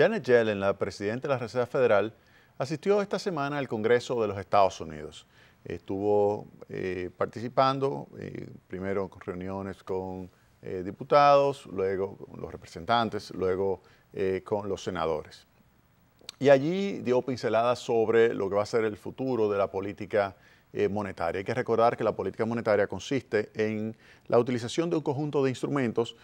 Janet Yellen, la presidenta de la Reserva Federal, asistió esta semana al Congreso de los Estados Unidos. Estuvo participando, primero con reuniones con diputados, luego con los representantes, luego con los senadores. Y allí dio pinceladas sobre lo que va a ser el futuro de la política monetaria. Hay que recordar que la política monetaria consiste en la utilización de un conjunto de instrumentos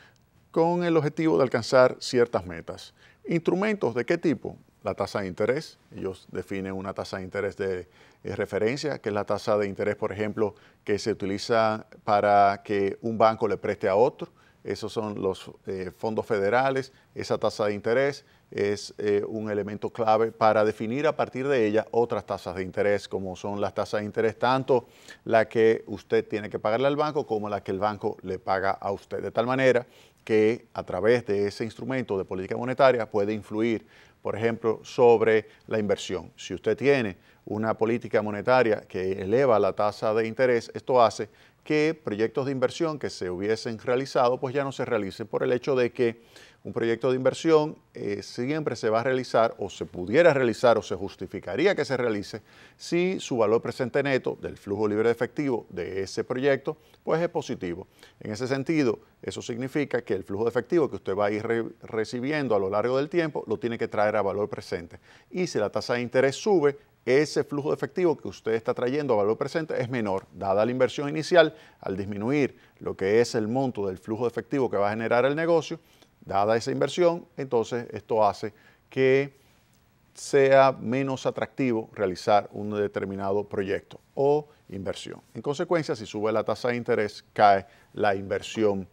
con el objetivo de alcanzar ciertas metas. ¿Instrumentos de qué tipo? La tasa de interés. Ellos definen una tasa de interés de referencia, que es la tasa de interés, por ejemplo, que se utiliza para que un banco le preste a otro. Esos son los fondos federales. Esa tasa de interés es un elemento clave para definir a partir de ella otras tasas de interés, como son las tasas de interés, tanto la que usted tiene que pagarle al banco como la que el banco le paga a usted. De tal manera que a través de ese instrumento de política monetaria puede influir, por ejemplo, sobre la inversión. Si usted tiene una política monetaria que eleva la tasa de interés, esto hace que proyectos de inversión que se hubiesen realizado, pues ya no se realicen por el hecho de que un proyecto de inversión siempre se va a realizar o se pudiera realizar o se justificaría que se realice si su valor presente neto del flujo libre de efectivo de ese proyecto pues es positivo. En ese sentido, eso significa que el flujo de efectivo que usted va a ir recibiendo a lo largo del tiempo lo tiene que traer a valor presente. Y si la tasa de interés sube, ese flujo de efectivo que usted está trayendo a valor presente es menor, dada la inversión inicial. Al disminuir lo que es el monto del flujo de efectivo que va a generar el negocio, dada esa inversión, entonces esto hace que sea menos atractivo realizar un determinado proyecto o inversión. En consecuencia, si sube la tasa de interés, cae la inversión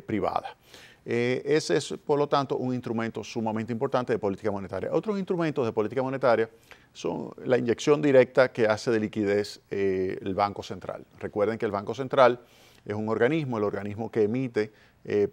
privada. Ese es, por lo tanto, un instrumento sumamente importante de política monetaria. Otros instrumentos de política monetaria son la inyección directa que hace de liquidez el Banco Central. Recuerden que el Banco Central es un organismo, el organismo que emite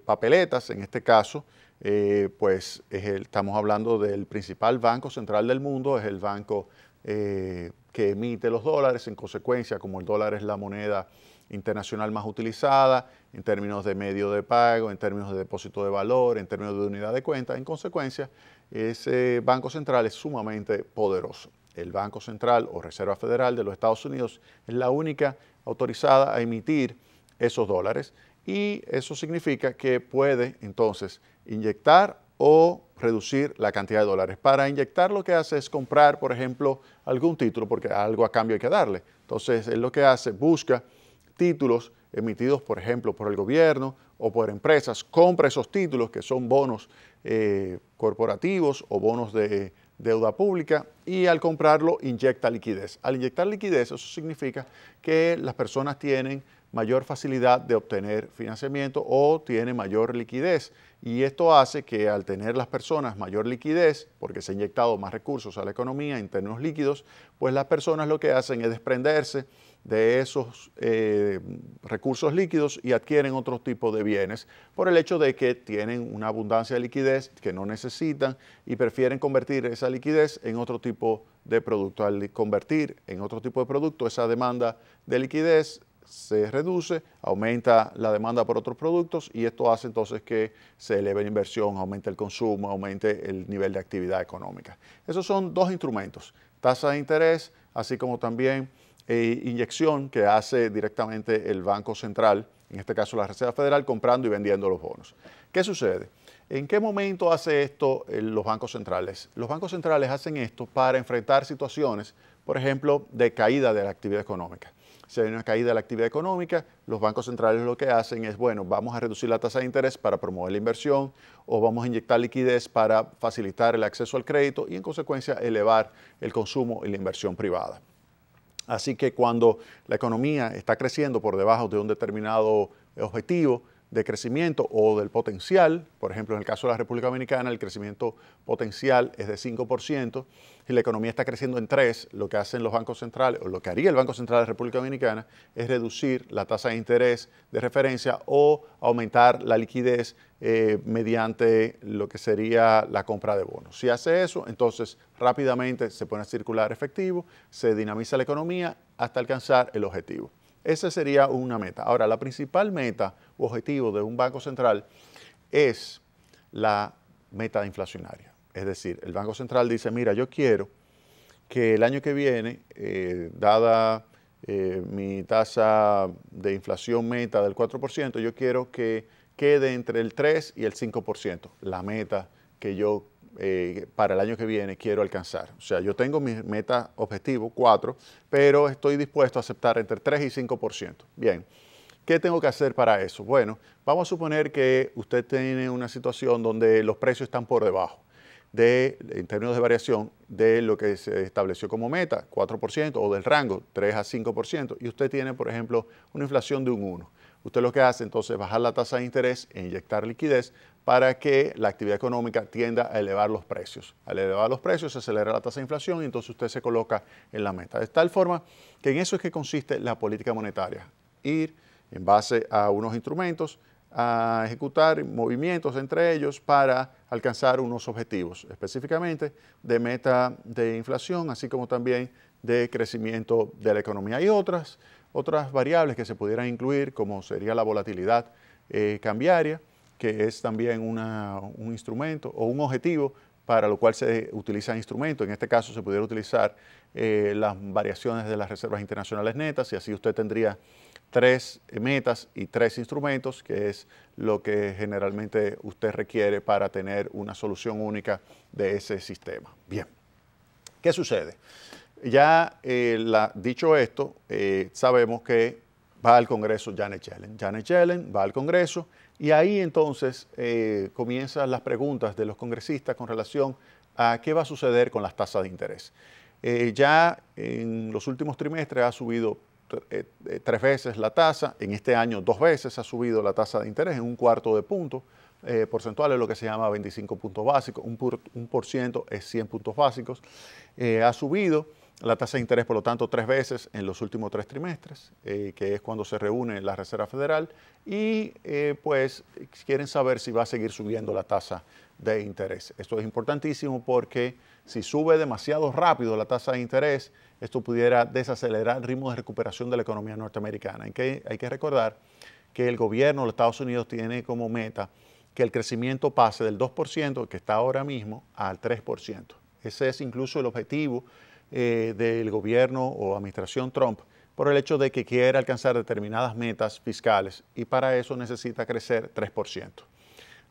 papeletas. En este caso, estamos hablando del principal banco central del mundo, es el banco que emite los dólares. En consecuencia, como el dólar es la moneda internacional más utilizada en términos de medio de pago, en términos de depósito de valor, en términos de unidad de cuenta, en consecuencia, ese Banco Central es sumamente poderoso. El Banco Central o Reserva Federal de los Estados Unidos es la única autorizada a emitir esos dólares y eso significa que puede entonces inyectar o reducir la cantidad de dólares. Para inyectar lo que hace es comprar, por ejemplo, algún título, porque algo a cambio hay que darle. Entonces, él lo que hace, busca títulos emitidos, por ejemplo, por el gobierno o por empresas, compra esos títulos que son bonos corporativos o bonos de deuda pública y al comprarlo inyecta liquidez. Al inyectar liquidez, eso significa que las personas tienen mayor facilidad de obtener financiamiento o tienen mayor liquidez. Y esto hace que al tener las personas mayor liquidez, porque se ha inyectado más recursos a la economía en términos líquidos, pues las personas lo que hacen es desprenderse de esos recursos líquidos y adquieren otro tipo de bienes por el hecho de que tienen una abundancia de liquidez que no necesitan y prefieren convertir esa liquidez en otro tipo de producto. Al convertir en otro tipo de producto, esa demanda de liquidez se reduce, aumenta la demanda por otros productos y esto hace entonces que se eleve la inversión, aumente el consumo, aumente el nivel de actividad económica. Esos son dos instrumentos, tasa de interés, así como también inyección que hace directamente el Banco Central, en este caso la Reserva Federal, comprando y vendiendo los bonos. ¿Qué sucede? ¿En qué momento hace esto los bancos centrales? Los bancos centrales hacen esto para enfrentar situaciones, por ejemplo, de caída de la actividad económica. Si hay una caída de la actividad económica, los bancos centrales lo que hacen es, bueno, vamos a reducir la tasa de interés para promover la inversión o vamos a inyectar liquidez para facilitar el acceso al crédito y en consecuencia elevar el consumo y la inversión privada. Así que cuando la economía está creciendo por debajo de un determinado objetivo de crecimiento o del potencial, por ejemplo, en el caso de la República Dominicana, el crecimiento potencial es de 5%, y la economía está creciendo en 3%, lo que hacen los bancos centrales, o lo que haría el Banco Central de la República Dominicana, es reducir la tasa de interés de referencia o aumentar la liquidez mediante lo que sería la compra de bonos. Si hace eso, entonces rápidamente se pone a circular efectivo, se dinamiza la economía hasta alcanzar el objetivo. Esa sería una meta. Ahora, la principal meta u objetivo de un banco central es la meta inflacionaria. Es decir, el Banco Central dice, mira, yo quiero que el año que viene, dada mi tasa de inflación meta del 4%, yo quiero que quede entre el 3 y el 5%, la meta que yo para el año que viene quiero alcanzar. O sea, yo tengo mi meta objetivo, 4, pero estoy dispuesto a aceptar entre 3 y 5%. Bien, ¿qué tengo que hacer para eso? Bueno, vamos a suponer que usted tiene una situación donde los precios están por debajo en términos de variación, de lo que se estableció como meta, 4%, o del rango, 3 a 5%, y usted tiene, por ejemplo, una inflación de un 1. Usted lo que hace entonces es bajar la tasa de interés e inyectar liquidez para que la actividad económica tienda a elevar los precios. Al elevar los precios se acelera la tasa de inflación y entonces usted se coloca en la meta. De tal forma que en eso es que consiste la política monetaria. Ir en base a unos instrumentos a ejecutar movimientos entre ellos para alcanzar unos objetivos, específicamente de meta de inflación, así como también de crecimiento de la economía. Hay otras variables que se pudieran incluir, como sería la volatilidad cambiaria, que es también un instrumento o un objetivo para lo cual se utilizan instrumentos. En este caso se pudiera utilizar las variaciones de las reservas internacionales netas y así usted tendría 3 metas y 3 instrumentos, que es lo que generalmente usted requiere para tener una solución única de ese sistema. Bien, ¿qué sucede? Ya dicho esto, sabemos que va al Congreso Janet Yellen. Janet Yellen va al Congreso y ahí entonces comienzan las preguntas de los congresistas con relación a qué va a suceder con las tasas de interés. Ya en los últimos trimestres ha subido 3 veces la tasa, en este año 2 veces ha subido la tasa de interés en un cuarto de punto porcentual, es lo que se llama 25 puntos básicos, un por ciento es 100 puntos básicos. Ha subido la tasa de interés, por lo tanto, 3 veces en los últimos 3 trimestres, que es cuando se reúne la Reserva Federal, y pues quieren saber si va a seguir subiendo la tasa de interés. Esto es importantísimo porque si sube demasiado rápido la tasa de interés, esto pudiera desacelerar el ritmo de recuperación de la economía norteamericana. Hay que recordar que el gobierno de los Estados Unidos tiene como meta que el crecimiento pase del 2%, que está ahora mismo, al 3%. Ese es incluso el objetivo del gobierno o administración Trump, por el hecho de que quiere alcanzar determinadas metas fiscales y para eso necesita crecer 3%.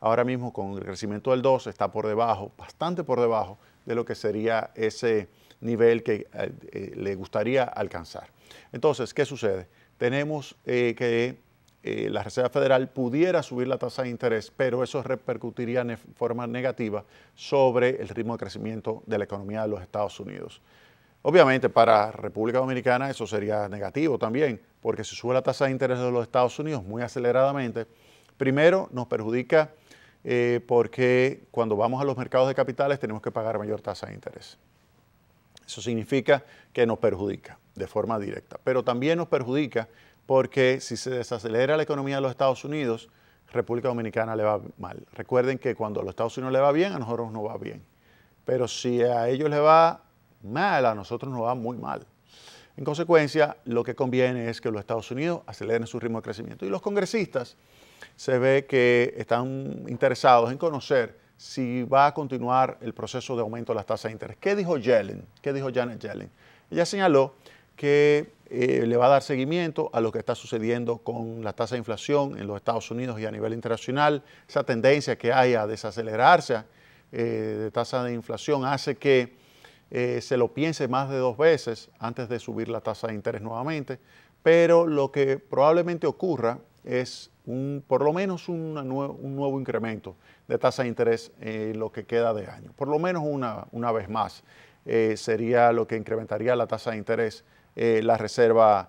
Ahora mismo con el crecimiento del 2 está por debajo, bastante por debajo de lo que sería ese nivel que le gustaría alcanzar. Entonces, ¿qué sucede? Tenemos que la Reserva Federal pudiera subir la tasa de interés, pero eso repercutiría de forma negativa sobre el ritmo de crecimiento de la economía de los Estados Unidos. Obviamente para República Dominicana eso sería negativo también, porque si sube la tasa de interés de los Estados Unidos muy aceleradamente, primero nos perjudica porque cuando vamos a los mercados de capitales tenemos que pagar mayor tasa de interés. Eso significa que nos perjudica de forma directa, pero también nos perjudica porque si se desacelera la economía de los Estados Unidos, República Dominicana le va mal. Recuerden que cuando a los Estados Unidos le va bien, a nosotros no va bien. Pero si a ellos les va mal, a nosotros nos va muy mal. En consecuencia, lo que conviene es que los Estados Unidos aceleren su ritmo de crecimiento. Y los congresistas se ve que están interesados en conocer si va a continuar el proceso de aumento de las tasas de interés. ¿Qué dijo Yellen? ¿Qué dijo Janet Yellen? Ella señaló que le va a dar seguimiento a lo que está sucediendo con la tasa de inflación en los Estados Unidos y a nivel internacional. Esa tendencia que hay a desacelerarse de tasa de inflación hace que se lo piense más de 2 veces antes de subir la tasa de interés nuevamente, pero lo que probablemente ocurra es por lo menos un nuevo incremento de tasa de interés en lo que queda de año. Por lo menos una vez más sería lo que incrementaría la tasa de interés la Reserva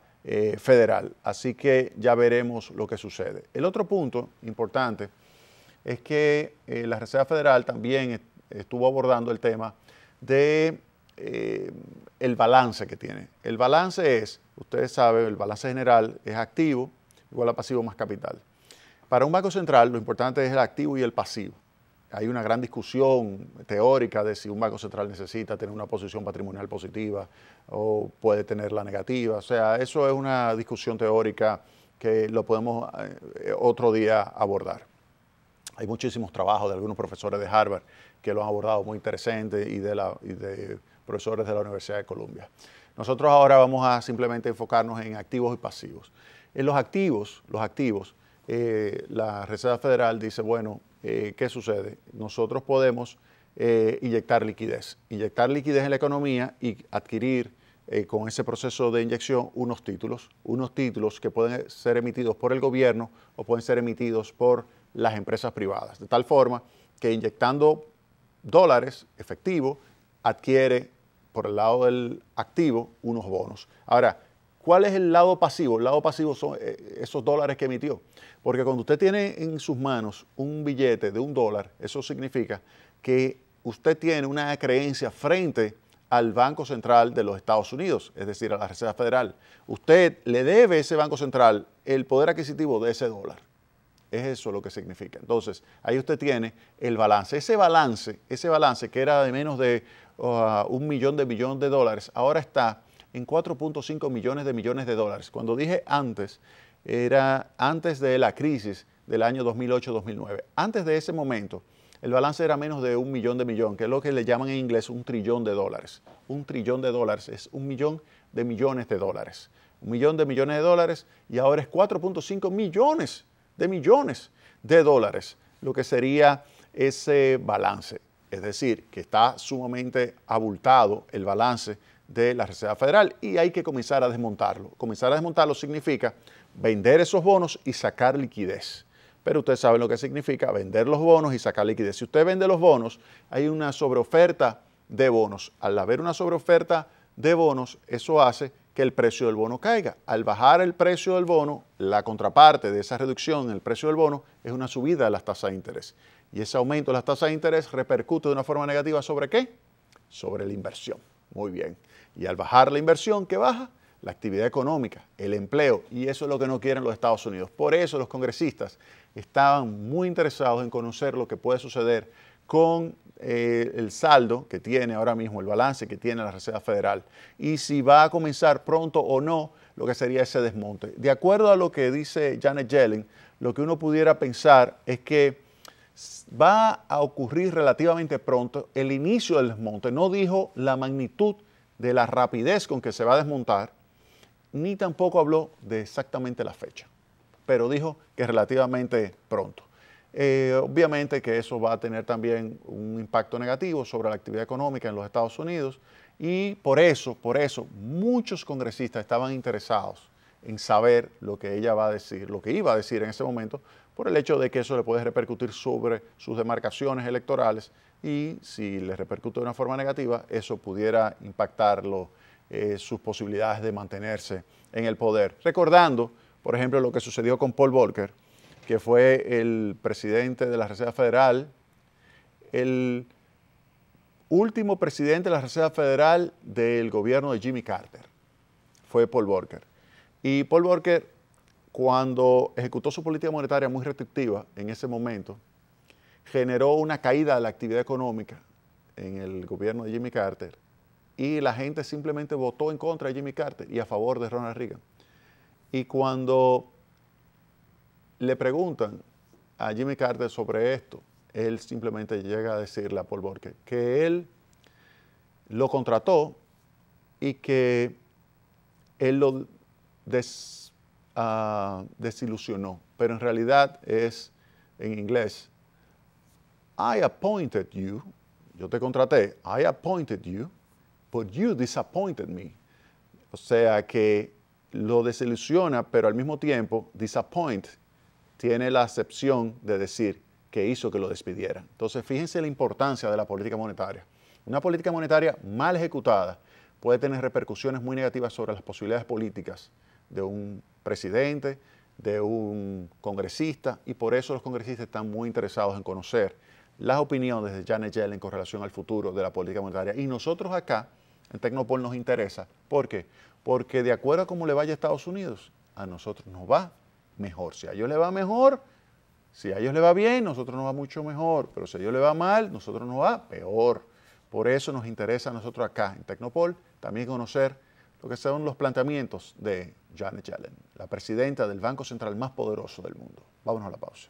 Federal. Así que ya veremos lo que sucede. El otro punto importante es que la Reserva Federal también estuvo abordando el tema de el balance que tiene. El balance es, ustedes saben, el balance general es activo igual a pasivo más capital. Para un banco central lo importante es el activo y el pasivo. Hay una gran discusión teórica de si un banco central necesita tener una posición patrimonial positiva o puede tenerla negativa. O sea, eso es una discusión teórica que lo podemos otro día abordar. Hay muchísimos trabajos de algunos profesores de Harvard que lo han abordado muy interesante y de profesores de la Universidad de Columbia. Nosotros ahora vamos a simplemente enfocarnos en activos y pasivos. En los activos, la Reserva Federal dice, bueno, ¿qué sucede? Nosotros podemos inyectar liquidez en la economía y adquirir con ese proceso de inyección unos títulos que pueden ser emitidos por el gobierno o pueden ser emitidos por las empresas privadas, de tal forma que inyectando dólares efectivo adquiere por el lado del activo unos bonos. Ahora, ¿cuál es el lado pasivo? El lado pasivo son esos dólares que emitió. Porque cuando usted tiene en sus manos un billete de $1, eso significa que usted tiene una creencia frente al Banco Central de los Estados Unidos, es decir, a la Reserva Federal. Usted le debe a ese Banco Central el poder adquisitivo de ese dólar. Es eso lo que significa. Entonces, ahí usted tiene el balance. Ese balance que era de menos de $1 millón de dólares, ahora está en 4.5 millones de dólares. Cuando dije antes, era antes de la crisis del año 2008-2009. Antes de ese momento, el balance era menos de $1 millón, que es lo que le llaman en inglés $1 trillón. $1 trillón es 1 millón de millones de dólares. 1 millón de millones de dólares y ahora es 4.5 millones de dólares, lo que sería ese balance. Es decir, que está sumamente abultado el balance de la Reserva Federal y hay que comenzar a desmontarlo. Comenzar a desmontarlo significa vender esos bonos y sacar liquidez. Pero ustedes saben lo que significa vender los bonos y sacar liquidez. Si usted vende los bonos, hay una sobreoferta de bonos. Al haber una sobreoferta de bonos, eso hace que el precio del bono caiga. Al bajar el precio del bono, la contraparte de esa reducción en el precio del bono es una subida de las tasas de interés. Y ese aumento de las tasas de interés repercute de una forma negativa ¿sobre qué? Sobre la inversión. Muy bien. Y al bajar la inversión, ¿qué baja? La actividad económica, el empleo, y eso es lo que no quieren los Estados Unidos. Por eso los congresistas estaban muy interesados en conocer lo que puede suceder con el saldo que tiene ahora mismo, el balance que tiene la Reserva Federal, y si va a comenzar pronto o no lo que sería ese desmonte. De acuerdo a lo que dice Janet Yellen, lo que uno pudiera pensar es que va a ocurrir relativamente pronto el inicio del desmonte. No dijo la magnitud de la rapidez con que se va a desmontar, ni tampoco habló de exactamente la fecha, pero dijo que relativamente pronto. Obviamente que eso va a tener también un impacto negativo sobre la actividad económica en los Estados Unidos y por eso muchos congresistas estaban interesados en saber lo que ella va a decir, lo que iba a decir en ese momento, por el hecho de que eso le puede repercutir sobre sus demarcaciones electorales y si le repercute de una forma negativa, eso pudiera impactarlo, sus posibilidades de mantenerse en el poder. Recordando, por ejemplo, lo que sucedió con Paul Volcker, que fue el presidente de la Reserva Federal, el último presidente de la Reserva Federal del gobierno de Jimmy Carter, fue Paul Volcker. Y Paul Volcker, cuando ejecutó su política monetaria muy restrictiva en ese momento, generó una caída de la actividad económica en el gobierno de Jimmy Carter y la gente simplemente votó en contra de Jimmy Carter y a favor de Ronald Reagan. Y cuando le preguntan a Jimmy Carter sobre esto, él simplemente llega a decirle a Paul Volcker que él lo contrató y que él lo desilusionó. Pero en realidad es, en inglés, I appointed you, yo te contraté, I appointed you, but you disappointed me. O sea que lo desilusiona, pero al mismo tiempo, disappoint tiene la acepción de decir que hizo que lo despidieran. Entonces, fíjense la importancia de la política monetaria. Una política monetaria mal ejecutada puede tener repercusiones muy negativas sobre las posibilidades políticas de un presidente, de un congresista, y por eso los congresistas están muy interesados en conocer las opiniones de Janet Yellen con relación al futuro de la política monetaria. Y nosotros acá, en Tecnopol, nos interesa. ¿Por qué? Porque de acuerdo a cómo le vaya a Estados Unidos, a nosotros nos va mejor. Si a ellos les va mejor, si a ellos les va bien, nosotros nos va mucho mejor. Pero si a ellos les va mal, nosotros nos va peor. Por eso nos interesa a nosotros acá, en Tecnopol, también conocer lo que son los planteamientos de Janet Yellen, la presidenta del Banco Central más poderoso del mundo. Vámonos a la pausa.